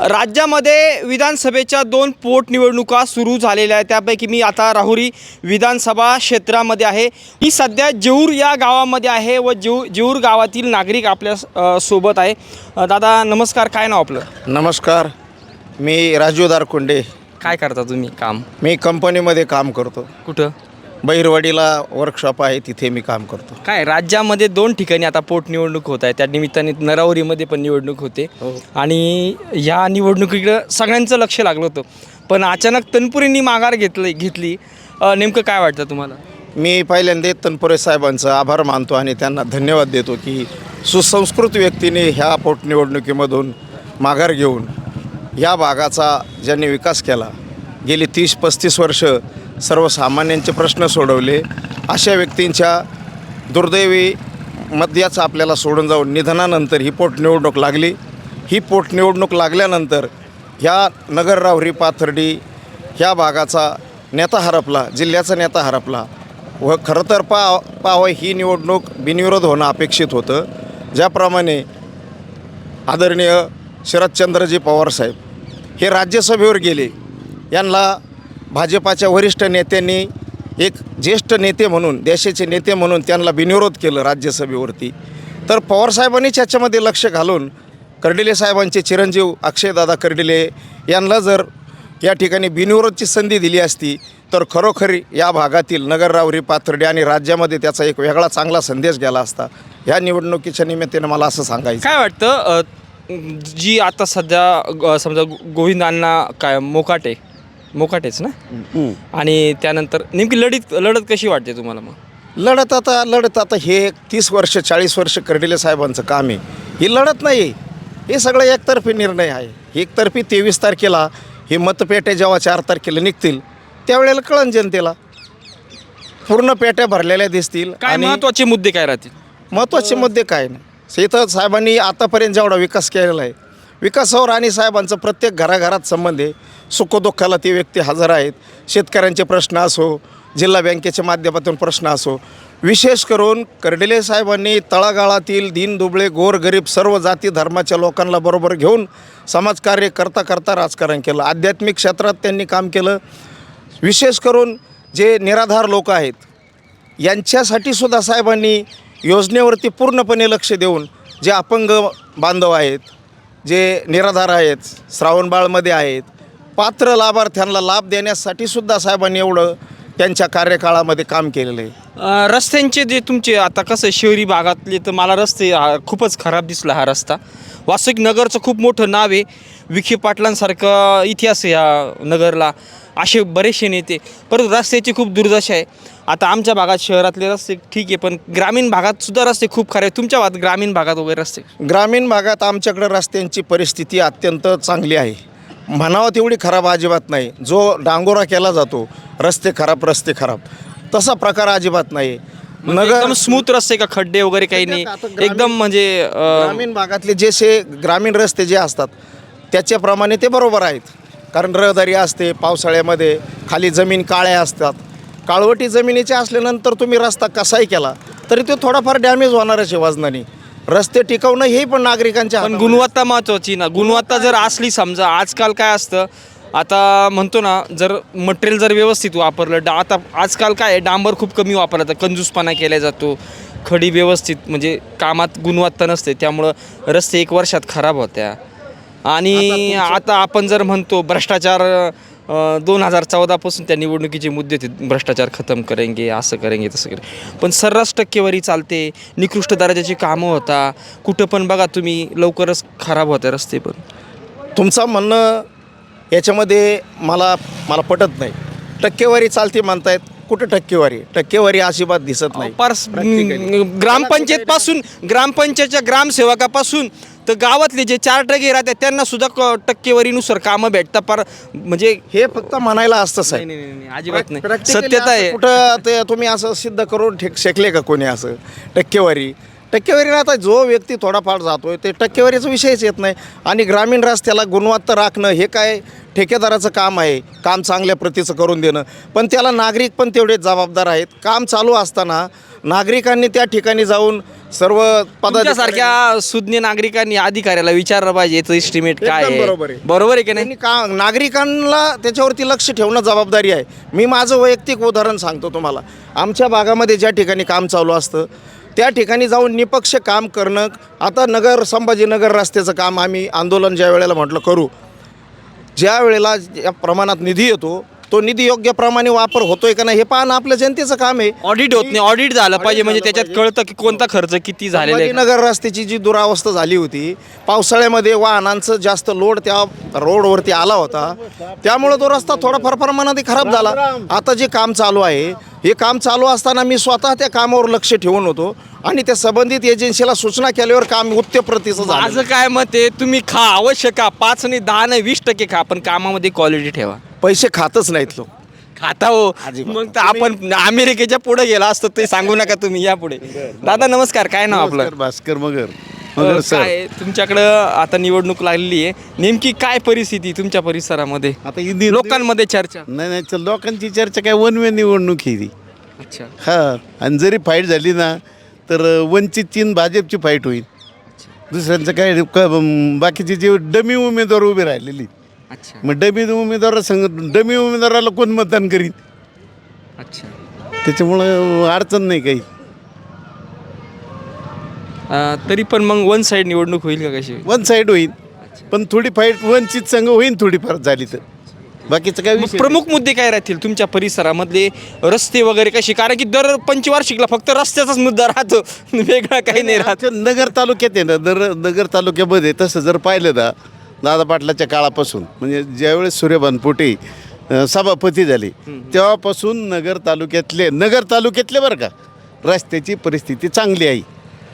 राज्यामध्ये विधानसभेच्या 2 पोटनिवडणुका सुरू झालेल्या आहेत. त्यापैकी मी आता राहुरी विधानसभा क्षेत्रामध्ये आहे. मी सध्या जेऊर या गावामध्ये आहे व जेऊर गावातील नागरिक आपल्या सोबत आहे. दादा नमस्कार, काय नाव आपलं? नमस्कार, मी राजू दारकुंडे. काय करता तुम्ही काम? मी कंपनीमध्ये काम करतो. कुठं? बहिरवाडीला वर्कशॉप आहे, तिथे मी काम करतो. काय राज्यामध्ये 2 ठिकाणी आता पोटनिवडणूक होत आहे, त्या निमित्ताने नरावरीमध्ये पण निवडणूक होते आणि ह्या निवडणुकीकडं सगळ्यांचं लक्ष लागलं होतं. पण अचानक तनपुरेंनी माघार घेतली. नेमकं काय वाटतं तुम्हाला? मी पहिल्यांदा तनपुरे साहेबांचं आभार मानतो आणि त्यांना धन्यवाद देतो की सुसंस्कृत व्यक्तीने ह्या पोटनिवडणुकीमधून माघार घेऊन ह्या भागाचा ज्यांनी विकास केला, गेली 30-35 वर्ष सर्वसामान्यांचे प्रश्न सोडवले, अशा व्यक्तींच्या दुर्दैवी मध्याच आपल्याला सोडून जाऊन निधनानंतर ही पोटनिवडणूक लागली. ही पोटनिवडणूक लागल्यानंतर ह्या नगर राहुरी पाथर्डी ह्या भागाचा नेता हरपला, जिल्ह्याचा नेता हरपला व खरं तर पाहावं ही निवडणूक बिनविरोध होणं अपेक्षित होतं. ज्याप्रमाणे आदरणीय शरदचंद्रजी पवारसाहेब हे राज्यसभेवर गेले, यांना भाजपाच्या वरिष्ठ नेत्यांनी एक ज्येष्ठ नेते म्हणून, देशाचे नेते म्हणून त्यांना बिनविरोध केलं राज्यसभेवरती. तर पवारसाहेबांनीच याच्यामध्ये लक्ष घालून कर्डिले साहेबांचे चिरंजीव अक्षयदादा कर्डिले यांना जर या ठिकाणी बिनविरोधची संधी दिली असती तर खरोखरी या भागातील नगर राहुरी पाथर्डी आणि राज्यामध्ये त्याचा एक वेगळा चांगला संदेश गेला असता. ह्या निवडणुकीच्या निमित्ताने मला असं सांगायचं. काय वाटतं जी आता सध्या समजा गोविंदांना काय मोकाटेच ना, आणि त्यानंतर नेमकी लढत कशी वाटते तुम्हाला? मग लढत आता हे 30 वर्ष 40 वर्ष कर्डिले साहेबांचं काम आहे. ही लढत नाही आहे, हे सगळं एकतर्फी निर्णय आहे. एकतर्फी 23 तारखेला हे मतपेट्या जेव्हा 4 तारखेला निघतील त्यावेळेला कळन जनतेला, पूर्ण पेट्या भरलेल्या दिसतील. काय महत्त्वाचे मुद्दे काय राहतील? महत्त्वाचे मुद्दे काय नाही, इथं साहेबांनी आतापर्यंत जेवढा विकास केलेला आहे, विकासावर आणि साहेबांचा प्रत्येक घराघरात संबंध आहे. सुखदुःखाला ती व्यक्ती हजर आहेत. शेतकऱ्यांचे प्रश्न असो, जिल्हा बँकेच्या माध्यमातून प्रश्न असो, विशेष करून कर्डिले साहेबांनी तळागाळातील दीनदुबळे गोरगरीब सर्व जाती धर्माच्या लोकांना बरोबर घेऊन समाजकार्य करता राजकारण केलं. आध्यात्मिक क्षेत्रात त्यांनी काम केलं. विशेष करून जे निराधार लोक आहेत यांच्यासाठी सुद्धा साहेबांनी योजनेवरती पूर्णपणे लक्ष देऊन, जे अपंग बांधव आहेत, जे निराधार आहेत, श्रावणबाळमध्ये आहेत, पात्र लाभार्थ्यांना लाभ देण्यासाठी सुद्धा साहेबांनी एवढं त्यांच्या कार्यकाळामध्ये काम केलेलं आहे. रस्त्यांचे जे तुमचे आता कसं शहरी भागातले, तर मला रस्ते खूपच खराब दिसला. हा रस्ता वास्तविक नगरचं खूप मोठं नाव आहे, विखे पाटलांसारखं इतिहास आहे या नगरला, असे बरेचसे नेते, परंतु रस्त्याची खूप दुर्दशा आहे. आता आमच्या भागात शहरातले रस्ते ठीक आहे, पण ग्रामीण भागात सुद्धा रस्ते खूप खराब आहे. तुमच्या भागात ग्रामीण भागात वगैरे रस्ते? ग्रामीण भागात आमच्याकडे रस्त्यांची परिस्थिती अत्यंत चांगली आहे, म्हणावं तेवढी खराब अजिबात नाही. जो डांगोरा केला जातो रस्ते खराब तसा प्रकार अजिबात नाही. एकदम स्मूथ रस्ते का खड्डे वगैरे काही नाही, एकदम म्हणजे ग्रामीण भागातले जसे ग्रामीण रस्ते जे असतात त्याच्याप्रमाणे ते बरोबर आहेत. कारण रहदारी असते, पावसाळ्यामध्ये खाली जमीन काळ्या असतात. काळवटी जमिनीचे असल्यानंतर तुम्ही रस्ता कसाही केला तरी तो थोडाफार डॅमेज होणारच आहे वजनाने. रस्ते टिकवणं हे पण नागरिकांच्या, पण गुणवत्ता महत्त्वाची ना. गुणवत्ता जर असली, समजा आजकाल काय असतं, आता म्हणतो ना, जर मटेरियल जर व्यवस्थित वापरलं, आता आजकाल काय आहे, डांबर खूप कमी वापरला जातं, कंजूसपणा केला जातो, खडी व्यवस्थित म्हणजे कामात गुणवत्ता नसते, त्यामुळं रस्ते 1 वर्षात खराब होत्या. आणि आता आपण जर म्हणतो भ्रष्टाचार, 2014 त्या निवडणुकीचे मुद्दे होते, भ्रष्टाचार खतम करेंगे, असं करेंगे तसं करेंगे, पण सर्रास टक्केवारी चालते, निकृष्ट दर्जाची कामं होता, कुठं पण बघा तुम्ही लवकरच खराब होत्या रस्ते. पण तुमचं म्हणणं याच्यामध्ये मला पटत नाही. टक्केवारी चालते म्हणतायत, कुठं टक्केवारी अजिबात दिसत नाही. ग्रामपंचायतच्या ग्रामसेवकापासून तर गावातले जे 4 टक्के राहतात त्यांना सुद्धा टक्केवारीनुसार कामं भेटतात. पर म्हणजे हे फक्त म्हणायला असतं साहेब, नाही, अजिबात नाही, सत्यता आहे. कुठं ते तुम्ही असं सिद्ध करून शेकले का कोणी असं? टक्केवारी आता जो व्यक्ती थोडाफार जातोय ते टक्केवारीचा विषयच येत नाही. आणि ग्रामीण रस्त्याला गुणवत्ता राखणं हे काय ठेकेदाराचं काम आहे, काम चांगल्या प्रतीचं करून देणं, पण त्याला नागरिक पण तेवढेच जबाबदार आहेत. काम चालू असताना नागरिकांनी त्या ठिकाणी जाऊन सर्व पदाधिकारी तुमच्यासारख्या सुज्ञ नागरिकांनी अधिकाऱ्याला विचारलं पाहिजे याचं एस्टिमेट काय एकदम आहे. बरोबर आहे. बरोबर आहे की नाही? त्यांनी का नागरिकांना त्याच्यावरती लक्ष ठेवणं जबाबदारी आहे. मी माझं वैयक्तिक उदाहरण सांगतो तुम्हाला. आमच्या भागामध्ये ज्या ठिकाणी काम चालू असतं त्या ठिकाणी जाऊन निपक्ष काम करणं. आता संभाजीनगर रस्त्याचं काम आम्ही आंदोलन ज्या वेळेला म्हटलं करू, ज्या वेळेला ज्या प्रमाणात निधी येतो तो निधी योग्य प्रमाणे वापर होतोय का नाही हे पाहणं आपल्या जनतेचं काम आहे. ऑडिट होत नाही. ऑडिट झालं पाहिजे म्हणजे त्याच्यात कळतं की कोणता खर्च किती झालेला आहे. संभाजीनगर रस्त्याची जी दुरावस्था झाली होती, पावसाळ्यामध्ये वाहनांचं जास्त लोड त्या रोडवरती आला होता, त्यामुळं तो रस्ता थोडाफार प्रमाणात खराब झाला. आता जे काम चालू आहे हे काम चालू असताना मी स्वतः त्या कामावर लक्ष ठेवून होतो आणि त्या संबंधित एजन्सीला सूचना केल्यावर काम उत्तम प्रतीचं झालं. माझं काय मत आहे, तुम्ही खा अवश्य खा, 5 नाही 10 नाही 20% खा, पण कामामध्ये क्वालिटी ठेवा. पैसे खातच नाहीत लोक. खाता हो. अजिबात. मग तर आपण अमेरिकेच्या पुढे गेला असतो ते सांगू नका तुम्ही. या पुढे दादा नमस्कार, काय नाव आपलं? भास्कर मगर काय तुमच्याकडं आता निवडणूक लागलेली आहे, नेमकी काय परिस्थिती तुमच्या परिसरामध्ये, आता ही लोकांमध्ये चर्चा? नाही चल, लोकांची चर्चा काय वन वे निवडणूक ही ती. अच्छा. हा, आणि जरी फाईट झाली ना तर वंचितची आणि भाजपची फाईट होईल. दुसऱ्यांचं काय बाकीचे जे डमी उमेदवार उभे राहिलेली, अच्छा. मग डमी उमेदवाराला कोण मतदान करीन? अच्छा. त्याच्यामुळं अडचण नाही काही. तरी पण मग वन साईड निवडणूक होईल का कशी? वन साईड होईल, पण थोडी फाईट वंचित संघ होईल थोडीफार झाली तर. बाकीचं काय मग विषय प्रमुख मुद्दे काय राहतील तुमच्या परिसरामधले? रस्ते वगैरे कशी? कारण की दर पंचवार्षिकला फक्त रस्त्याचाच मुद्दा राहतो, वेगळा काही नाही राहत. आता नगर तालुक्यात आहे ना, नगर तालुक्यामध्ये तसं जर पाहिलं ना, दादा पाटलाच्या काळापासून म्हणजे ज्यावेळेस सूर्यभान पोटे सभापती झाले तेव्हापासून नगर तालुक्यातले बरं का रस्त्याची परिस्थिती चांगली आहे.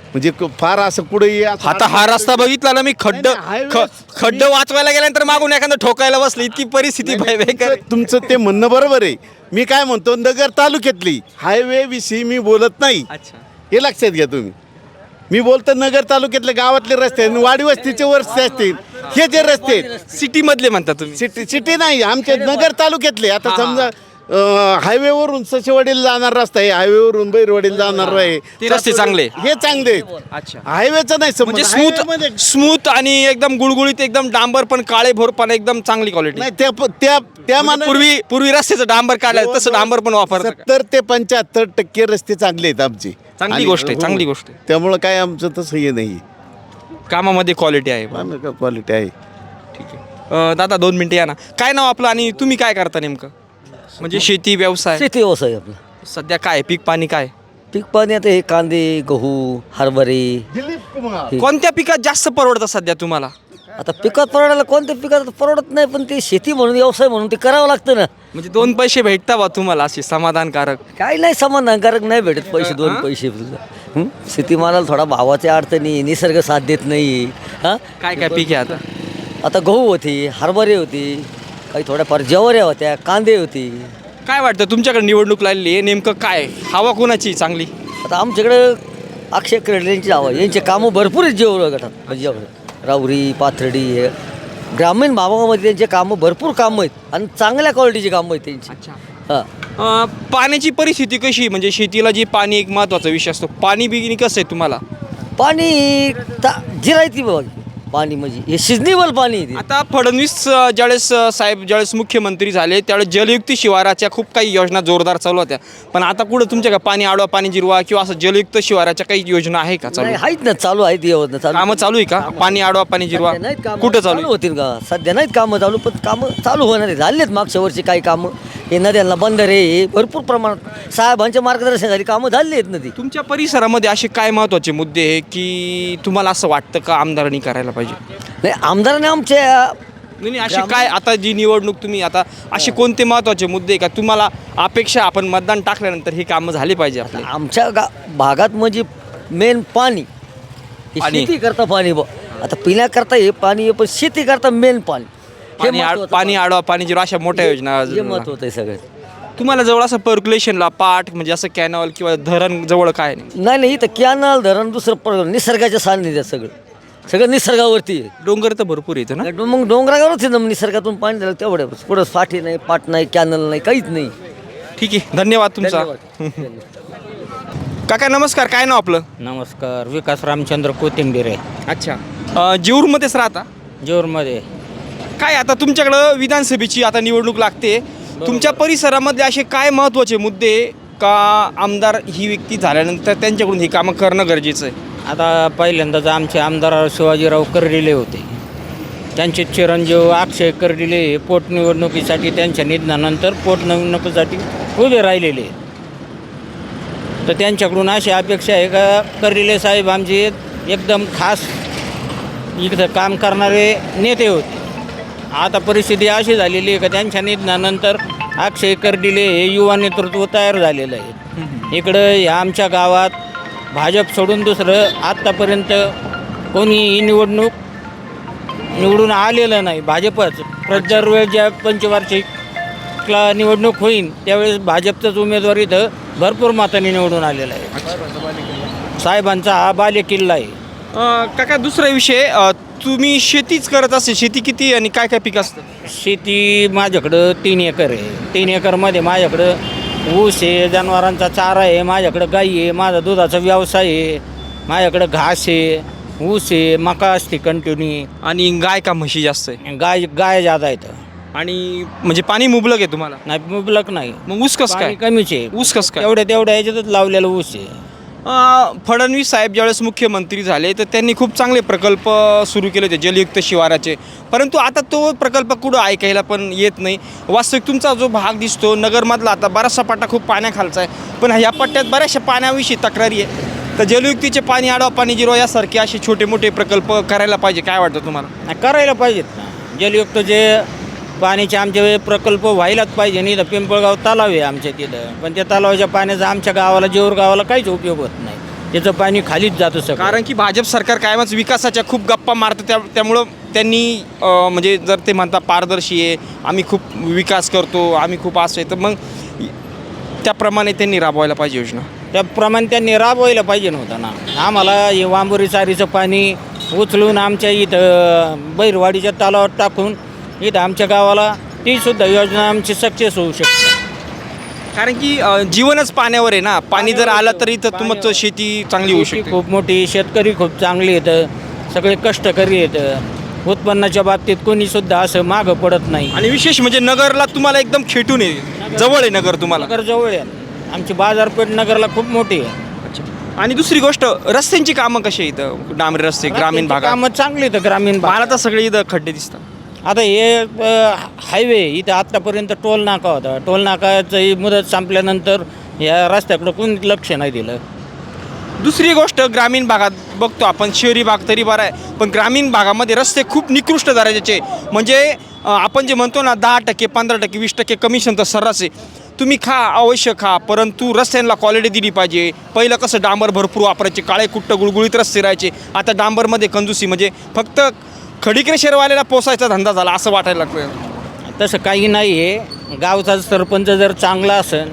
म्हणजे फार असं कुठेही आता हा रस्ता बघितला ना मी, खड्ड वाचवायला गेल्यानंतर मागून एखादं ठोकायला बसलं, इतकी परिस्थिती बेकार आहे. तुमचं ते म्हणणं बरोबर आहे. मी काय म्हणतो, नगर तालुक्यातली हायवे विषयी मी बोलत नाही, अच्छा. हे लक्षात घ्या तुम्ही. मी बोलतो नगर तालुक्यातले गावातले रस्ते आणि वाडी वस्तीचे रस्ते असतील, हे जे रस्ते आहेत सिटी मधले म्हणता तुम्ही? सिटी नाही, आमच्या नगर तालुक्यातले. आता समजा हायवेवरून ससेवाडीला जाणार रस्ता आहे, हायवेवरून बैरवाडीला जाणार आहे, ते रस्ते चांगले, हे चांगले. अच्छा. हायवेचं नाही म्हणजे समजा स्मूथ आणि एकदम गुळगुळीत, एकदम डांबर पण काळे भोरपणा, एकदम चांगली क्वालिटी. नाही त्या मानाने पूर्वी रस्त्याचं डांबर काढायचं, तसं डांबर पण वापरतात. 70 ते 75% रस्ते चांगले आहेत आमचे. चांगली गोष्ट आहे, चांगली गोष्ट आहे. त्यामुळं काय आमचं तसं हे नाही, कामामध्ये क्वालिटी आहे. क्वालिटी आहे. ठीक आहे. दादा 2 मिनिटं या ना. काय नाव आपलं आणि तुम्ही काय करता नेमकं? म्हणजे शेती व्यवसाय? शेती व्यवसाय आपला. सध्या काय पीक पाणी काय? पीक पाणी आता हे कांदे, गहू, हरभरे. कोणत्या पिकात जास्त परवडतं सध्या तुम्हाला? आता पिकात परवडायला कोणत्या पिकात परवडत नाही, पण ते शेती म्हणून व्यवसाय म्हणून ते करावं लागतं ना. म्हणजे 2 पैसे भेटता बा तुम्हाला असे समाधानकारक? काही नाही, समाधानकारक नाही भेटत पैसे, 2 पैसे. शेतीमालाला थोडा भावाच्या अडचणी, निसर्ग साथ देत नाही. हां, काय काय पीक आहे आता? आता गहू होती, हरभरे होती, काही थोड्याफार ज्वाऱ्या होत्या, कांदे होती. काय वाटतं तुमच्याकडे निवडणूक लागली आहे, नेमकं काय हवा कोणाची चांगली? आता आमच्याकडं अक्षय क्रेडले यांची हवा, यांचे कामं भरपूर आहेत जेवढं गटात. म्हणजे राऊरी, पाथर्डी, हे ग्रामीण भागामध्ये त्यांचे कामं भरपूर कामं आहेत आणि चांगल्या क्वालिटीची कामं आहेत त्यांची. हां. पाण्याची परिस्थिती कशी? म्हणजे शेतीला जी पाणी एक महत्त्वाचा विषय असतो, पाणी बिगिनी कसं आहे तुम्हाला? पाणी जिरायती बघ, पाणी म्हणजे हे सिजनेबल पाणी आहे ते. आता फडणवीस ज्यावेळेस मुख्यमंत्री झाले त्यावेळेस जलयुक्त शिवाराच्या खूप काही योजना जोरदार चालू होत्या, पण आता कुठं तुमच्या पाणी आडवा, पाणी जिरवा किंवा असं जलयुक्त शिवाराच्या काही योजना आहे का चालू? नाही, आहेत ना, चालू आहेत योजना चालू. कामं चालू आहे का? पाणी आडवा, पाणी जिरवा सध्या नाहीत कामं, कुठं चालू आहे? होतील का? सध्या नाहीत कामं चालू, पण कामं चालू होणार आहेत. झालेत मागच्या वर्षी काही कामं. हे नद्यांना बंदर हे भरपूर प्रमाणात साहेबांच्या मार्गदर्शनाखाली कामं झाली आहेत ना ती. तुमच्या परिसरामध्ये असे काय महत्त्वाचे मुद्दे आहे की तुम्हाला असं वाटतं का आमदारांनी करायला पाहिजे? नाही, आमदारांनी आमच्या नाही असे काय, आता जी निवडणूक तुम्ही आता असे कोणते महत्त्वाचे मुद्दे आहे का तुम्हाला अपेक्षा आपण मतदान टाकल्यानंतर हे कामं झाले पाहिजे आपले? आमच्या भागात म्हणजे मेन पाणी. हे पाणी. शेती करता पाणी आता पिण्याकरता हे पाणी आहे, पण शेती करता मेन पाणी. हे महत्त्वाचं पाणी आडवा, पाणी जिरवा अशा मोठ्या योजना. हे महत्त्वाचं आहे सगळ्यात. तुम्हाला जवळ असं पर्क्युलेशनला पाठ म्हणजे असं कॅनॉल किंवा धरण जवळ काय नाही? नाही, इथं कॅनल, धरण, दुसरं निसर्गाच्या सान्निध्यात सगळं निसर्गावरती आहे. डोंगर तर भरपूर येतं ना? मग डोंगरावरच आहे ना, निसर्गातून पाणी झालं तेवढं. पुढं साठी नाही, पाट नाही, कॅनल नाही, काहीच नाही. ठीक आहे, धन्यवाद तुमचा. धन्यवाद. काका नमस्कार, काय नाव आपलं? नमस्कार, विकास रामचंद्र कोथिंबीर आहे, अच्छा, जेऊरमध्येच राहता? जेऊरमध्ये. काय आता तुमच्याकडं विधानसभेची आता निवडणूक लागते, तुमच्या परिसरामध्ये असे काय महत्त्वाचे मुद्दे का आमदार ही व्यक्ती झाल्यानंतर त्यांच्याकडून ही कामं करणं गरजेचं आहे? आता पहिल्यांदाच आमचे आमदार शिवाजीराव कर्डिले होते, त्यांचे चिरंजीव अक्षय कर्डिले हे पोटनिवडणुकीसाठी त्यांच्या निधनानंतर पोटनिवडणुकीसाठी उभे राहिलेले आहेत. तर त्यांच्याकडून अशी अपेक्षा आहे का कर्डिले साहेब आमचे एकदम खास इथं काम करणारे नेते होते. आता परिस्थिती अशी झालेली आहे का त्यांच्या निधनानंतर अक्षय कर्डिले हे युवा नेतृत्व तयार झालेलं आहे. इकडं ह्या आमच्या गावात भाजप सोडून दुसरं आत्तापर्यंत कोणीही निवडून आलेलं नाही. भाजपच दरवेळेस ज्या पंचवार्षिकला निवडणूक होईल त्यावेळेस भाजपचाच उमेदवार इथं भरपूर मतांनी निवडून आलेला आहे. साहेबांचा हा बालेकिल्ला आहे. काका दुसरा विषय, तुम्ही शेतीच करत असेल, शेती किती आणि काय काय पीक असतं? शेती माझ्याकडं 3 एकर आहे. 3 एकरमध्ये माझ्याकडं ऊस आहे, जनावरांचा चारा आहे, माझ्याकडं गाई आहे, माझा दुधाचा व्यवसाय आहे, माझ्याकडं घास आहे, ऊस आहे, मका असते कंटिन्यू. आणि गाय का म्हशी जास्त आहे? गाय जादा येतं. आणि म्हणजे पाणी मुबलक आहे तुम्हाला? नाही मुबलक नाही, मग ऊस कसं काय? पाणी कमीच आहे. ऊस कसं काय? तेवढ्या याच्यातच लावलेलं ऊस आहे. फडणवीस साहेब ज्यावेळेस मुख्यमंत्री झाले तर त्यांनी खूप चांगले प्रकल्प सुरू केले होते जलयुक्त शिवाराचे, परंतु आता तो प्रकल्प कुठं ऐकायला पण येत नाही. वास्तविक तुमचा जो भाग दिसतो नगरमधला, आता बराचसा पट्टा खूप पाण्याखालचा आहे, पण ह्या पट्ट्यात बऱ्याचशा पाण्याविषयी तक्रारी आहे. तर जलयुक्तीचे पाणी, आडवा पाणी जिरवा यासारखे असे छोटे मोठे प्रकल्प करायला पाहिजे, काय वाटतं तुम्हाला? नाही, करायला पाहिजेत ना. जलयुक्त जे पाण्याचे आमचे प्रकल्प व्हायलाच पाहिजे. नाही तर पिंपळगाव तलाव आहे आमच्या तिथं, पण त्या तलावाच्या पाण्याचा आमच्या गावाला, जेऊर गावाला काहीच उपयोग होत नाही. त्याचं पाणी खालीच जातं सगळं. कारण की भाजप सरकार कायमच विकासाच्या खूप गप्पा मारतं, त्यामुळं त्यांनी म्हणजे जर ते म्हणता पारदर्शी आहे, आम्ही खूप विकास करतो, आम्ही खूप असं आहे, तर मग त्याप्रमाणे त्यांनी राबवायला पाहिजे योजना. त्याप्रमाणे त्यांनी राबवायला पाहिजे नव्हतं ना. आम्हाला हे वांबोरी चारीचं पाणी उचलून आमच्या इथं बैरवाडीच्या तलावात टाकून इथं आमच्या गावाला तीसुद्धा योजना आमची सक्सेस होऊ शकते. कारण की जीवनच पाण्यावर आहे ना, पाणी जर आलं तर इथं तुमचं शेती चांगली होऊ शेती शकते. खूप मोठी, शेतकरी खूप चांगली येतं, सगळे कष्टकरी येतं. उत्पन्नाच्या बाबतीत कोणीसुद्धा असं मागं पडत नाही. आणि विशेष म्हणजे नगरला तुम्हाला एकदम खेटून आहे, जवळ आहे नगर तुम्हाला. नगर जवळ आहे, आमची बाजारपेठ नगरला खूप मोठी आहे. आणि दुसरी गोष्ट, रस्त्यांची कामं कशी आहे इथं? डांबरी रस्ते ग्रामीण भागात कामं चांगली तर ग्रामीण भाग. मला तर सगळे इथं खड्डे दिसतात. आता हे हायवे इथं आत्तापर्यंत टोल नाका होता. टोल नाकाची मुदत संपल्यानंतर या रस्त्याकडं कोणी लक्ष नाही दिलं. दुसरी गोष्ट, ग्रामीण भागात बघतो आपण, शहरी भाग तरी बरा आहे, पण ग्रामीण भागामध्ये रस्ते खूप निकृष्ट दर्जाचे. म्हणजे आपण जे म्हणतो ना 10%, 15%, 20% कमिशन तर सर्रास आहे. तुम्ही खा, अवश्य खा, परंतु रस्त्यांना क्वालिटी दिली पाहिजे. पहिलं कसं डांबर भरपूर वापरायचे, काळे कुट्ट गुळगुळीत रस्ते राहायचे, आता डांबरमध्ये कंजूसी, म्हणजे फक्त खडीकरे शेरवाल्याला पोसायचा धंदा झाला असं वाटायला लागतं. तसं काही नाही आहे. गावचा सरपंच जर चांगला असेल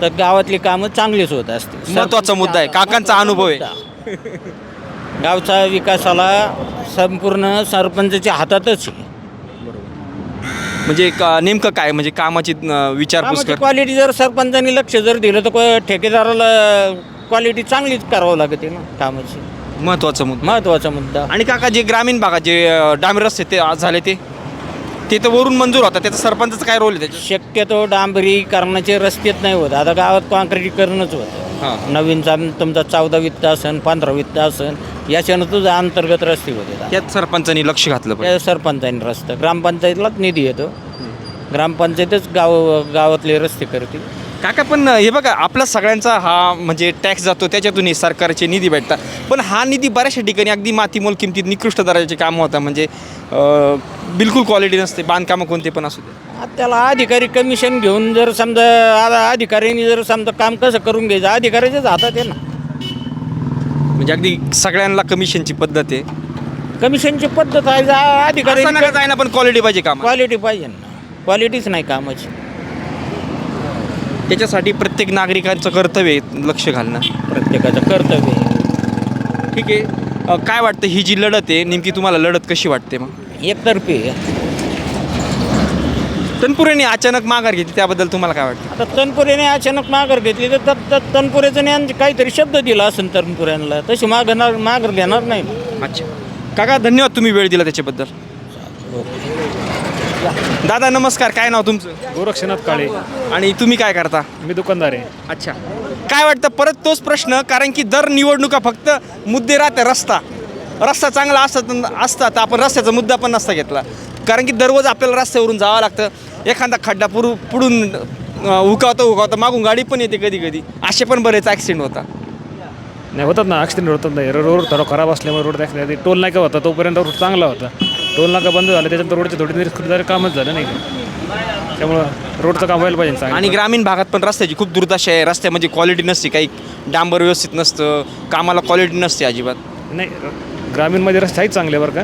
तर गावातली कामं चांगलीच होत असते. महत्त्वाचा मुद्दा आहे, काकांचा अनुभव आहे. गावचा विकासाला संपूर्ण सरपंचाच्या हातातच आहे. म्हणजे नेमकं काय, म्हणजे कामाची विचारपूस कर. क्वालिटी जर सरपंचांनी लक्ष जर दिलं तर ठेकेदाराला क्वालिटी चांगलीच करावं लागते ना कामाची. महत्त्वाचा मुद्दा. आणि काका जे ग्रामीण भागात जे डांबरी रस्ते ते आज झाले ते तर वरून मंजूर होता, त्याचा सरपंचाचा काय रोल आहे त्याच्यात? शक्यतो डांबरीकरणाचे रस्तेच नाही होत. आता गावात कॉन्क्रीटीकरणच होतं. नवीनचा तुमचा 14 वित्त असन, 15 वित्त असन, याच्यानं तुझा अंतर्गत रस्ते होते. त्यात सरपंचांनी लक्ष घातलं पाहिजे. त्या सरपंचांनी रस्ता, ग्रामपंचायतीलाच निधी येतो, ग्रामपंचायतच गावातले रस्ते करतील. काका पण हे बघा, आपला सगळ्यांचा हा म्हणजे टॅक्स जातो, त्याच्यातूनही सरकारचे निधी भेटतात, पण हा निधी बऱ्याचशा ठिकाणी अगदी मातीमोल किमतीत निकृष्ट दर्जाचे कामं होतात. म्हणजे बिलकुल क्वालिटी नसते, बांधकामं कोणते पण असू दे. त्याला अधिकारी कमिशन घेऊन जर समजा अधिकाऱ्यांनी जर समजा काम कसं करून घ्यायचं, अधिकाऱ्याच्याच हातात आहे ना. म्हणजे अगदी सगळ्यांना कमिशनची पद्धत आहे. कमिशनची पद्धत आहे, अधिकारी आहे ना, पण क्वालिटी पाहिजे काम. क्वालिटी पाहिजे ना, क्वालिटीच नाही कामाची. त्याच्यासाठी प्रत्येक नागरिकांचं कर्तव्य आहे लक्ष घालणं. प्रत्येकाचं कर्तव्य आहे. ठीक आहे. काय वाटतं ही जी लढत आहे नेमकी, तुम्हाला लढत कशी वाटते? मग एकतर्फी आहे. तनपुरेने अचानक माघार घेतली त्याबद्दल तुम्हाला काय वाटतं? आता तनपुरेने अचानक माघार घेतली तर तनपुरेचं ज्ञान काहीतरी शब्द दिला असेल तनपुऱ्यांना, तशी माघार घेणार नाही. अच्छा काका, धन्यवाद तुम्ही वेळ दिला त्याच्याबद्दल. दादा नमस्कार, काय नाव तुमचं? गोरक्षनाथ काळे. आणि तुम्ही काय करता? मी दुकानदार आहे. अच्छा, काय वाटतं परत तोच प्रश्न, कारण की दर निवडणुका फक्त मुद्दे राहते. रस्ता चांगला असता तर आपण रस्त्याचा मुद्दा पण नसता घेतला, कारण की दररोज आपल्याला रस्त्यावरून जावं लागतं. एखादा खड्डा पुढून उकावता मागून गाडी पण येते कधी कधी, असे पण बरेच ॲक्सिडेंट होता. नाही होतात ना, ॲक्सिडेंट होतात नाही. रोड थोडा खराब असल्यामुळे रोड ॲक्सिडेंट. टोल नाका होता तोपर्यंत रोड चांगला होता. टोल नाका बंद झाला त्याच्यानंतर रोडचे थोडी कामच झालं नाही का, त्यामुळं रोडचं काम व्हायला पाहिजे चांगलं. आणि ग्रामीण भागात पण रस्त्याची खूप दुर्दशा आहे. रस्त्यामध्ये क्वालिटी नसते, काही डांबर व्यवस्थित नसतं, कामाला क्वालिटी नसते अजिबात. नाही, ग्रामीणमध्ये रस्ते आहेत चांगले बरं का,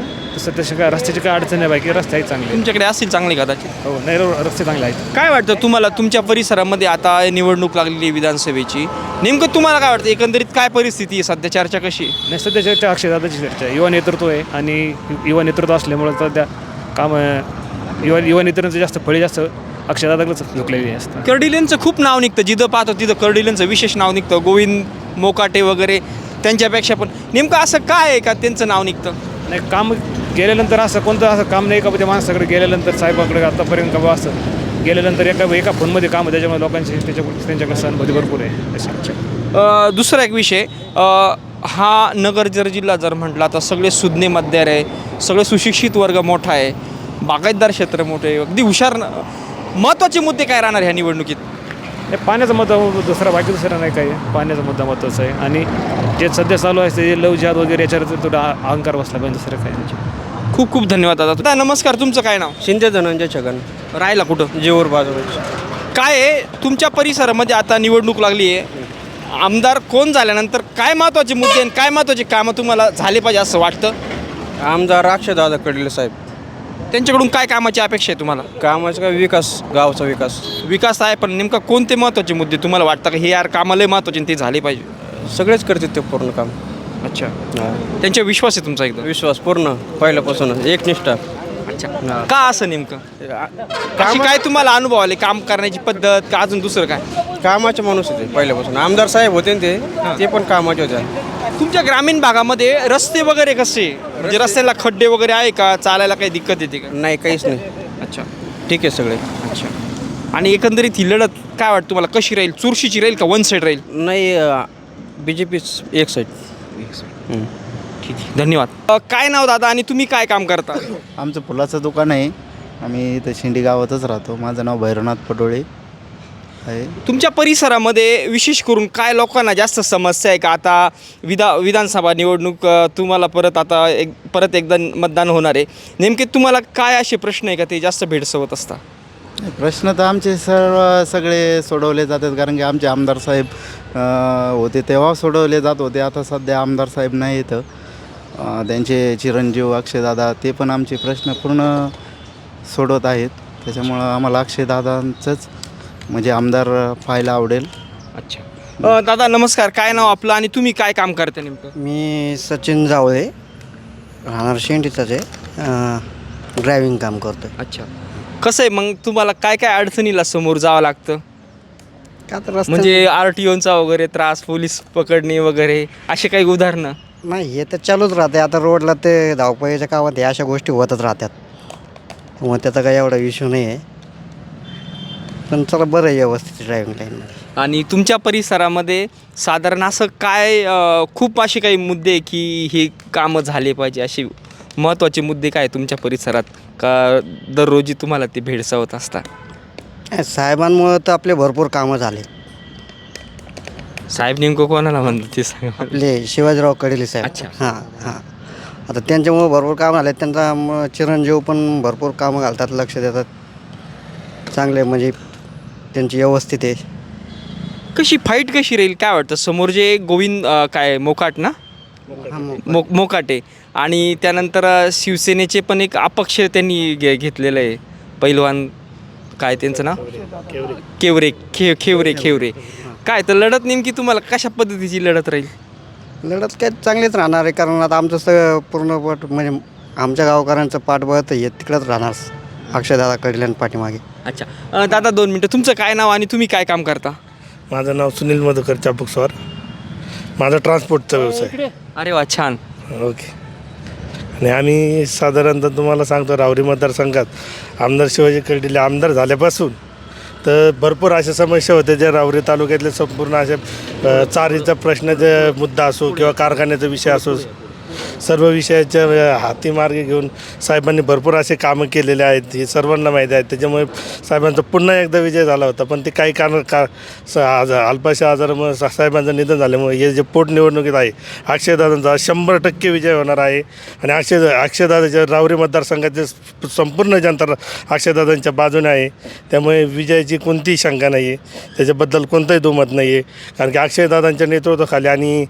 तसे काय रस्त्याची काय अडचण नाही बाकी, रस्ते आहेत चांगले. तुमच्याकडे असतील चांगले कदाचित. हो, नाही रस्ते चांगले आहेत. काय वाटतं तुम्हाला, तुमच्या परिसरामध्ये आता निवडणूक लागलेली विधानसभेची, नेमकं तुम्हाला काय वाटतं एकंदरीत काय परिस्थिती आहे सध्या, चर्चा कशी आहे? नाही, सध्या चर्चा अक्षयदादाची चर्चा, युवा नेतृत्व आहे आणि युवा नेतृत्व असल्यामुळं सध्या काम युवा नेतृत्वाचं जास्त फळी जास्त अक्षयदादाकडंच झुकलेली असतं. कर्डिलेंचं खूप नाव निघतं, जिथं पाहतो तिथं कर्डिलेंचं विशेष नाव निघतं. गोविंद मोकाटे वगैरे त्यांच्यापेक्षा पण नेमकं असं काय आहे का त्यांचं नाव निघतं? नाही, काम गेल्यानंतर असं कोणतं असं काम नाही का त्या माणसाकडे गेल्यानंतर साहेबाकडे आतापर्यंत का असं गेल्यानंतर एका फोनमध्ये काम त्याच्यामुळे लोकांची त्यांच्याकडे सहानुभूती भरपूर आहे. दुसरा एक विषय, हा नगर जिल्हा जर म्हटला तर सगळे सुज्ञ मतदार आहे, सगळे सुशिक्षित वर्ग मोठा आहे, बागायतदार क्षेत्र मोठे आहे, अगदी हुशार. महत्त्वाचे मुद्दे काय राहणार ह्या निवडणुकीत? हे पाण्याचा मुद्दा बाकी दुसरा नाही काही, पाण्याचा मुद्दा महत्त्वाचा आहे. आणि जे सध्या चालू आहे ते लव जिहाद वगैरे याच्यावर थोडा अहंकार बसला पाहिजे, दुसरं काय नाही. खूप खूप धन्यवाद दादा. नमस्कार, तुमचं काय नाव? शिंदे धनंजय छगन, राहायला कुठं? जेऊर बाजूला. काय आहे तुमच्या परिसरामध्ये आता निवडणूक लागली आहे, आमदार कोण झाल्यानंतर काय महत्त्वाचे मुद्दे आणि काय महत्त्वाचे कामं तुम्हाला झाले पाहिजे असं वाटतं? आमदार अक्षयदादा कडले साहेब. त्यांच्याकडून काय कामाची अपेक्षा आहे तुम्हाला? कामाचा काय विकास, गावचा विकास. विकास आहे, पण नेमका कोणते महत्त्वाचे मुद्दे तुम्हाला वाटतं की हे यार कामाला महत्त्वाचे आणि ते झाले पाहिजे? सगळेच करतात ते पूर्ण काम. अच्छा, त्यांच्या विश्वास आहे तुमचा एकदम? विश्वास पूर्ण पहिल्यापासून एकनिष्ठा. अच्छा, का असं नेमकं? अशी काय तुम्हाला अनुभव आले, काम करण्याची पद्धत का अजून दुसरं काय? कामाचे माणूस होते पहिल्यापासून. आमदार साहेब होते ना ते पण कामाचे होते. तुमच्या ग्रामीण भागामध्ये रस्ते वगैरे कसे, म्हणजे रस्त्याला खड्डे वगैरे आहे का, चालायला काही दिक्कत येते का? नाही, काहीच नाही. अच्छा, ठीक आहे सगळे. अच्छा. आणि एकंदरीत ही लढत काय वाटतं तुम्हाला, कशी राहील? चुरशीची राहील का वन साईड राहील? नाही, BJP एक साईड. ठीक आहे, धन्यवाद. काय नाव दादा आणि तुम्ही काय काम करता? आमचं फुलाचं दुकान आहे. आम्ही इथं शिंडी गावातच राहतो. माझं नाव भैरवनाथ पटोळे आहे. तुमच्या परिसरामध्ये विशेष करून काय लोकांना जास्त समस्या आहे का? आता विधानसभा निवडणूक तुम्हाला परत एकदा मतदान होणार आहे, नेमके तुम्हाला काय असे प्रश्न आहे का ते जास्त भेडसावत असता? प्रश्न तर आमचे सगळे सोडवले जातात, कारण की आमचे आमदार साहेब होते तेव्हा सोडवले जात होते. आता सध्या आमदार साहेब नाही इथं. त्यांचे चिरंजीव अक्षयदादा ते पण आमचे प्रश्न पूर्ण सोडवत आहेत. त्याच्यामुळं आम्हाला अक्षयदादांचंच म्हणजे आमदार पाहायला आवडेल. अच्छा. दादा नमस्कार, काय नाव आपलं आणि तुम्ही काय काम करता नेमकं? मी सचिन जावळे, राहणार शेंडीचाच आहे, ड्रायव्हिंग काम करतो. अच्छा, कसं आहे मग तुम्हाला काय काय अडचणीला समोर जावं लागतं? का तर म्हणजे RTOचा वगैरे त्रास, पोलीस पकडणे वगैरे असे काही उदाहरणं? नाही, हे तर चालूच राहते. आता रोडला ते धावपळीच्या कामात हे अशा गोष्टी होतच राहतात, मग त्याचा काही एवढा इश्यू नाही आहे. पण चला बरं आहे व्यवस्थित ड्रायव्हिंग लाईनमध्ये. आणि तुमच्या परिसरामध्ये साधारण असं काय खूप असे काही मुद्दे की हे कामं झाले पाहिजे, असे महत्त्वाचे मुद्दे काय तुमच्या परिसरात का दररोजी तुम्हाला ते भेडसावत असतात? साहेबांमुळं तर आपले भरपूर कामं झाले. साहेब नेमकं कोणाला म्हणतात ते सांगा. आपले शिवाजीराव कडेले साहेब. अच्छा. हां. आता त्यांच्यामुळं भरपूर कामं झाले. त्यांचा चिरंजीव पण भरपूर कामं घालतात, लक्ष देतात, चांगले म्हणजे त्यांची व्यवस्थित आहे. कशी फाईट कशी राहील काय वाटतं? समोर जे गोविंद काय मोकाट ना, मोकाटे, आणि त्यानंतर शिवसेनेचे पण एक अपक्ष त्यांनी घेतलेलं आहे, पैलवान काय त्यांचं नाव, खेवरे. काय तर लढत नेमकी तुम्हाला कशा पद्धतीची लढत राहील? लढत काय चांगलीच राहणार आहे, कारण आता आमचं पूर्ण पाठ म्हणजे आमच्या गावकऱ्यांचं पाठबळ तर हे तिकडंच राहणार. अक्षयदादा कडल्यान पाठीमागे. अच्छा दादा 2 मिनटं, तुमचं काय नाव आणि तुम्ही काय काम करता? माझं नाव सुनील मधुकर चापूकस्वार. माझा ट्रान्सपोर्टचा व्यवसाय. अरे वा, छान. ओके. आणि आम्ही साधारणतः तुम्हाला सांगतो, राहुरी मतदारसंघात आमदार शिवाजी कर्डिले आमदार झाल्यापासून तर भरपूर अशा समस्या होत्या ज्या राहुरी तालुक्यातले संपूर्ण अशा चारीचा प्रश्नाचा मुद्दा असो किंवा कारखान्याचा विषय असो, सर्व विषयाच्या हातीमार्गे घेऊन साहेबांनी भरपूर असे कामं केलेले आहेत, हे सर्वांना माहीत आहे. त्याच्यामुळे साहेबांचा पुन्हा एकदा विजय झाला होता. पण ते काही कारण अल्पाशा आजारामुळे साहेबांचं निधन झाल्यामुळे हे जे पोटनिवडणुकीत आहे अक्षयदादांचा 100% विजय होणार आहे. आणि अक्षयदादाच्या राहुरी मतदारसंघाचे संपूर्ण जनता अक्षयदादांच्या बाजूने आहे. त्यामुळे विजयाची कोणतीही शंका नाही आहे, त्याच्याबद्दल कोणतंही दुमत नाही आहे. कारण की अक्षयदादांच्या नेतृत्वाखाली आणि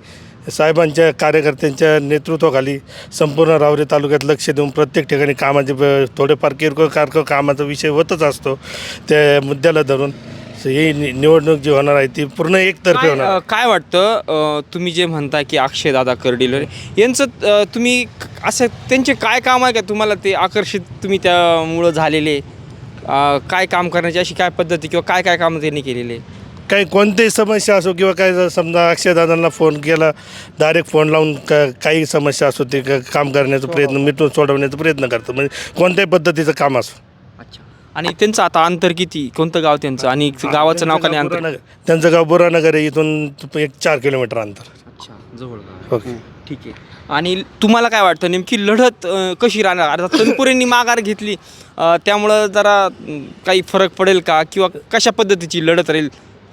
साहेबांच्या कार्यकर्त्यांच्या नेतृत्वाखाली संपूर्ण राहुरी तालुक्यात लक्ष देऊन प्रत्येक ठिकाणी कामाचे थोडेफार किरकोळ कामाचा विषय होतच असतो. त्या मुद्द्याला धरून ही निवडणूक जी होणार आहे ती पूर्ण एकतर्फी होणार. काय वाटतं तुम्ही जे म्हणता की अक्षयदादा कर्डिले यांचं तुम्ही असं त्यांचे काय काम आहे का तुम्हाला ते आकर्षित तुम्ही त्यामुळं झालेले, काय काम करण्याची अशी काय पद्धती किंवा काय काय कामं त्यांनी केलेले? काही कोणतीही समस्या असो किंवा काय समजा अक्षयदादांना फोन केला, डायरेक्ट फोन लावून काही समस्या असो ते काम करण्याचा प्रयत्न, मिटून सोडवण्याचा प्रयत्न करतो. म्हणजे कोणत्याही पद्धतीचं काम असो. अच्छा. आणि त्यांचं आता अंतर किती, कोणतं गाव त्यांचं आणि गावाचं नाव का नाही? अंतर त्यांचं गाव बोरानगर आहे, इथून 4 किलोमीटर अंतर. अच्छा, जवळ. ओके, ठीक आहे. आणि तुम्हाला काय वाटतं नेमकी लढत कशी राहणार? आता तनपुरेंनी माघार घेतली त्यामुळं जरा काही फरक पडेल का किंवा कशा पद्धतीची लढत राहील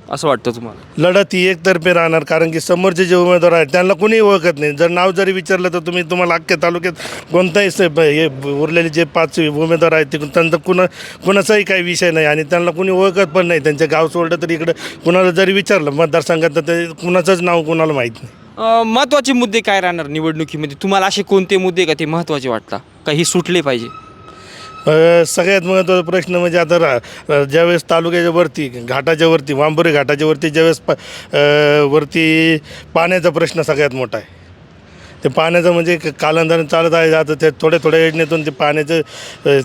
असं वाटतं तुम्हाला? लढत ही एकतर्फे राहणार. कारण की समोरचे जे उमेदवार आहेत त्यांना कुणीही ओळखत नाही. जर नाव जरी विचारलं तर तुम्हाला अख्ख्या तालुक्यात कोणताही हे उरलेले जे 5 उमेदवार आहेत ते त्यांचा कुणाचाही काही विषय नाही आणि त्यांना कुणी ओळखत पण नाही. त्यांचं गाव सोडलं तरी इकडं कुणाला जरी विचारलं मतदारसंघात तर ते कुणाचंच नाव कुणाला माहीत नाही. महत्त्वाचे मुद्दे काय राहणार निवडणुकीमध्ये? तुम्हाला असे कोणते मुद्दे का ते महत्त्वाचे वाटतात का हे सुटले पाहिजे? सगळ्यात महत्त्वाचा प्रश्न म्हणजे आता ज्यावेळेस तालुक्याच्या वरती घाटाच्या वरती वांबोरी घाटाच्या वरती ज्यावेळेस वरती पाण्याचा प्रश्न सगळ्यात मोठा आहे. ते पाण्याचं म्हणजे कालांतराने चालत आहे. आता ते थोड्या योजनेतून ते पाण्याचं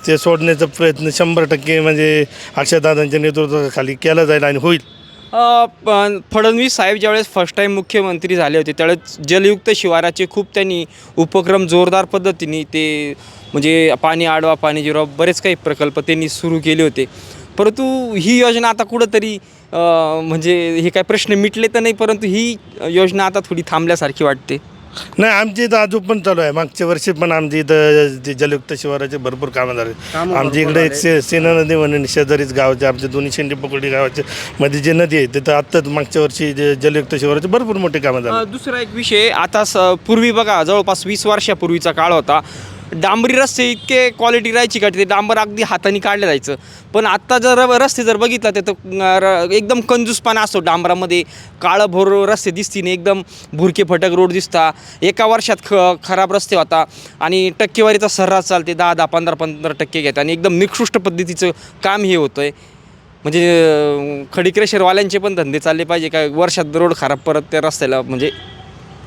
ते सोडण्याचा प्रयत्न 100% म्हणजे अक्षयदादांच्या नेतृत्वाखाली केला जाईल आणि होईल. फडणवीस साहेब ज्यावेळेस फर्स्ट टाईम मुख्यमंत्री झाले होते त्यावेळेस जलयुक्त शिवाराचे खूप त्यांनी उपक्रम जोरदार पद्धतीने ते म्हणजे पाणी आडवा पाणी जिरवा बरेच काही प्रकल्प त्यांनी सुरू केले होते. परंतु ही योजना आता कुठंतरी म्हणजे हे काय प्रश्न मिटले तर नाही, परंतु ही योजना आता थोडी थांबल्यासारखी वाटते. नाही, आमची इथं अजून पण चालू आहे. मागच्या वर्षी पण आमची इथं जलयुक्त शिवाराचे भरपूर कामं झाले. आमच्या इकडे एक सेना नदी म्हणून शेजारीच गावाचे आमचे दोन्ही शेंडी पकोडी गावाचे मध्ये जे नदी आहे तिथं आत्ताच मागच्या वर्षी जलयुक्त शिवाराचे भरपूर मोठे कामं झाले. दुसरा एक विषय, आता पूर्वी बघा जवळपास 20 वर्षापूर्वीचा काळ होता, डांबरी रस्ते इतके क्वालिटी राहायची का ते डांबर अगदी हाताने काढलं जायचं. पण आत्ता जर रस्ते जर बघितला तर एकदम कंजूसपणा असतो डांबरामध्ये. काळं भोर रस्ते दिसतील, एकदम भुरके फटक रोड दिसता. एका वर्षात खराब रस्ते होता आणि टक्केवारीचा सर्रास चालते, 10-10, 15-15% घेतात आणि एकदम निकृष्ट पद्धतीचं काम हे होतं आहे. म्हणजे खडीक्रेशरवाल्यांचे पण धंदे चालले पाहिजे काय? वर्षात रोड खराब परत त्या रस्त्याला, म्हणजे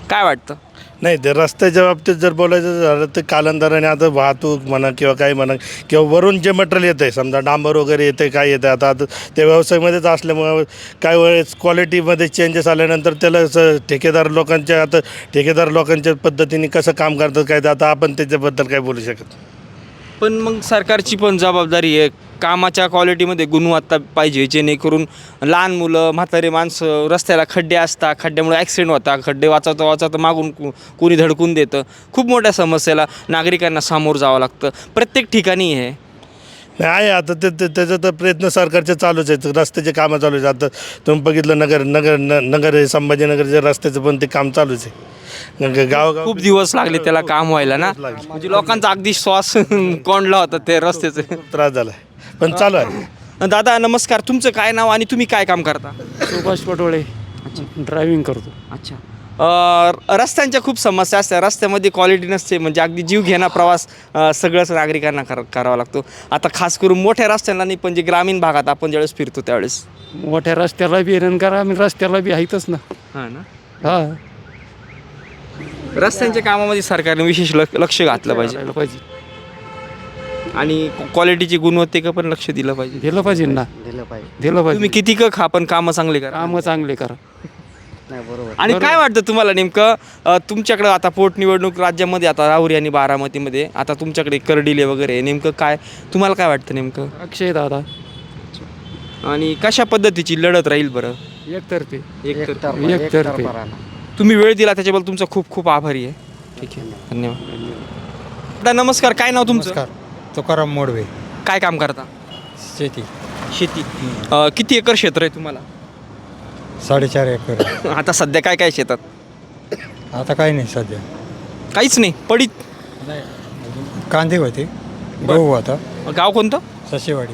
काय वाटतं? नाही, ते रस्त्याच्या बाबतीत जर बोलायचं झालं तर कालांतराने आता वाहतूक म्हणा किंवा काही म्हणा किंवा वरून जे मटेरियल येतं आहे, समजा डांबर वगैरे येतं आहे, काय येतं आहे, आता त्या व्यवसायामध्येच असल्यामुळं काही वेळेस क्वालिटीमध्ये चेंजेस आल्यानंतर त्याला ठेकेदार लोकांच्या पद्धतीने कसं काम करतात काय, आता आपण त्याच्याबद्दल काय बोलू शकत. पण मग सरकारची पण जबाबदारी आहे, कामाच्या क्वालिटीमध्ये गुणवत्ता पाहिजे, जेणेकरून लहान मुलं म्हातारे माणसं रस्त्याला खड्डे असतात, खड्ड्यामुळे ॲक्सिडेंट होता, खड्डे वाचवता मागून कोणी धडकून देतं. खूप मोठ्या समस्येला नागरिकांना सामोरं जावं लागतं प्रत्येक ठिकाणी. हे नाही आहे आता त्याचा तर प्रयत्न सरकारचे चालूच आहेत. रस्त्याचे कामं चालूच आहेत. आता तुम्ही बघितलं नगर संभाजीनगरच्या रस्त्याचं पण ते काम चालूच आहे. गाव खूप दिवस लागले त्याला काम व्हायला ना, म्हणजे लोकांचा अगदी श्वास कोंडला होता ते रस्त्याचे. त्रास झाला आहे पण चालू आहे. दादा नमस्कार, तुमचं काय नाव आणि तुम्ही काय काम करता? सुभाष पटोळे. ड्रायव्हिंग करतो. अच्छा. रस्त्यांच्या खूप समस्या असतात, रस्त्यामध्ये क्वालिटी नसते, म्हणजे अगदी जीव घेणा प्रवास सगळंच नागरिकांना करावा लागतो. आता खास करून मोठ्या रस्त्यांना नाही, पण जे ग्रामीण भागात आपण ज्यावेळेस फिरतो त्यावेळेस मोठ्या रस्त्याला बी ग्रामीण रस्त्याला बी आहेतच ना. हां ना. हां, रस्त्यांच्या कामामध्ये सरकारने विशेष लक्ष घातलं पाहिजे. आणि क्वालिटीची गुणवत्तेकडे पण लक्ष दिलं पाहिजे. दिलं पाहिजे ना, दिलं पाहिजे. दिलं पाहिजे. तुम्ही किती खा पण कामं चांगली करा. कामं चांगले करा. नाही बरोबर. आणि काय वाटतं तुम्हाला नेमकं तुमच्याकडं आता पोटनिवडणूक राज्यामध्ये आता राहुरी आणि बारामतीमध्ये आता तुमच्याकडे कर्डिले वगैरे नेमकं काय तुम्हाला काय वाटतं नेमकं अक्षय दादा आणि कशा पद्धतीची लढत राहील बरं? एकतर्फी. एकतर्फी. तुम्ही वेळ दिला त्याच्याबद्दल तुमचा खूप खूप आभारी आहे. ठीक आहे, धन्यवाद. दादा नमस्कार, काय नाव तुमचं? तुकाराम मोडवे. काय काम करता? शेती शेती. किती एकर क्षेत्र आहे तुम्हाला? 4.5 एकर. आता सध्या काय काय शेतात? आता काही नाही सध्या. काहीच नाही, पडीत. कांदे होते, गहू होता. गाव कोणतं? ससेवाडी.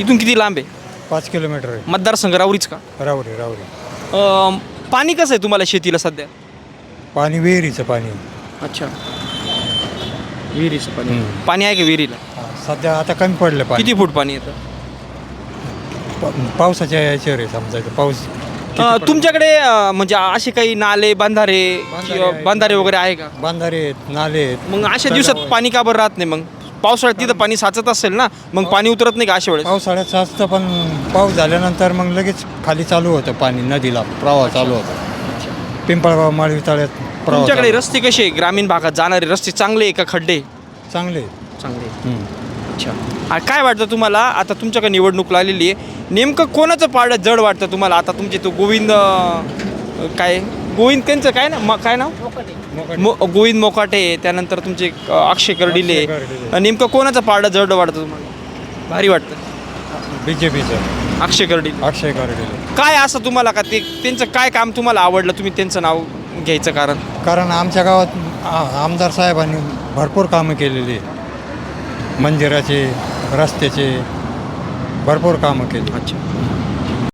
इथून किती लांब आहे? 5 किलोमीटर आहे. मतदारसंघ राहुरीच का? रावरी. पाणी कसं आहे तुम्हाला शेतीला सध्या? पाणी विहिरीचं पाणी. अच्छा, विहिरीचं पाणी. पाणी आहे का विहिरीला? सध्या आता कमी पडलं पाणी. किती फूट पाणी येतं? पावसाच्या याच्यावर आहे समजायचं. पाऊस तुमच्याकडे म्हणजे असे काही नाले बंधारे किंवा बंधारे वगैरे आहे का? बांधारे आहेत, नाले आहेत. मग अशा दिवसात पाणी का बरं राहत नाही? मग पावसाळ्यात तिथं पाणी साचत असेल ना, मग पाणी उतरत नाही का अशा वेळेस? पावसाळ्यात साचतं, पण पाऊस झाल्यानंतर मग लगेच खाली चालू होतं पाणी, नदीला प्रवाह चालू होता. पिंपळगाव माळवी तळ्यात प्रवाह तुमच्याकडे चालू. रस्ते कसे आहे? ग्रामीण भागात जाणारे रस्ते चांगले आहे का खड्डे? चांगले. चांगले. अच्छा, काय वाटतं तुम्हाला आता तुमच्याकडे निवडणूक लागलेली आहे, नेमकं कोणाचं पारडं जड वाटतं तुम्हाला? आता तुमचे तो गोविंद गोविंद त्यांचं काय ना काय नाव? गोविंद मोकाटे, त्यानंतर तुमचे अक्षय कर्डिले. नेमकं कोणाचं पारडं जड वाटतं तुम्हाला? भारी वाटतं BJPचं अक्षय कर्डिले. अक्षय कर्डिले. काय असं तुम्हाला का ते त्यांचं काय काम तुम्हाला आवडलं, तुम्ही त्यांचं नाव घ्यायचं कारण? कारण आमच्या गावात आमदार साहेबांनी भरपूर कामं केलेली आहे. मंदिराचे, रस्त्याचे भरपूर कामं केली. अच्छा,